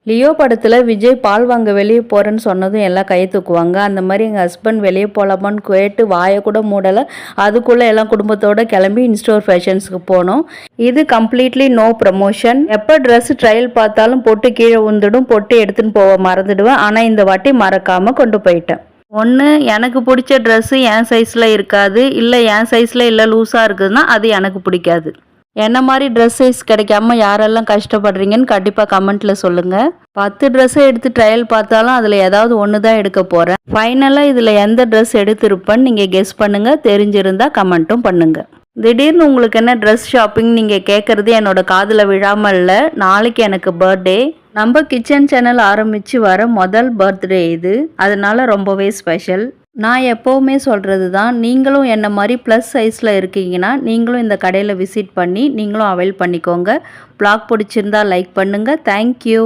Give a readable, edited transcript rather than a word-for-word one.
Leo படத்தில் விஜய் பால் வாங்க வெளியே போகிறேன்னு சொன்னதும் எல்லாம் கையை தூக்குவாங்க. அந்த மாதிரி எங்கள் ஹஸ்பண்ட் வெளியே போகலாமான்னு கேட்டு வாயை கூட மூடலை. அதுக்குள்ளே எல்லாம் குடும்பத்தோடு கிளம்பி இன்ஸ்டோர் ஃபேஷன்ஸுக்கு போனோம். இது கம்ப்ளீட்லி நோ ப்ரமோஷன். எப்போ ட்ரெஸ் ட்ரையல் பார்த்தாலும் பொட்டு கீழே உந்துடும், பொட்டு எடுத்துன்னு போக மறந்துடுவேன். ஆனால் இந்த வாட்டி மறக்காமல் கொண்டு போயிட்டேன். ஒன்று எனக்கு பிடிச்ச ட்ரெஸ்ஸு என் சைஸில் இருக்காது, இல்லை என் சைஸில் இல்லை லூஸாக இருக்குதுன்னா அது எனக்கு பிடிக்காது. என்ன மாதிரி ட்ரெஸ் சைஸ் கிடைக்காம யாரெல்லாம் கஷ்டப்படுறீங்கன்னு கண்டிப்பாக கமெண்ட்டில் சொல்லுங்கள். 10 ட்ரெஸ்ஸை எடுத்து ட்ரையல் பார்த்தாலும் அதில் ஏதாவது ஒன்று தான் எடுக்க போகிறேன். ஃபைனலாக இதில் எந்த ட்ரெஸ் எடுத்திருப்பேன்னு நீங்கள் கெஸ் பண்ணுங்கள். தெரிஞ்சிருந்தால் கமெண்ட்டும் பண்ணுங்கள். திடீர்னு உங்களுக்கு என்ன ட்ரெஸ் ஷாப்பிங் நீங்கள் கேட்குறது என்னோட காதில் விழாமல் இல்லை. நாளைக்கு எனக்கு பர்த்டே. நம்ம கிச்சன் சேனல் ஆரம்பித்து வர முதல் பர்த்டே இது. அதனால ரொம்பவே ஸ்பெஷல். நான் எப்போவுமே சொல்கிறது தான், நீங்களும் என்ன மாதிரி ப்ளஸ் சைஸில் இருக்கீங்கன்னா நீங்களும் இந்த கடையில் விசிட் பண்ணி நீங்களும் அவைல் பண்ணிக்கோங்க. ப்ளாக் பிடிச்சிருந்தா லைக் பண்ணுங்கள். தேங்க்யூ.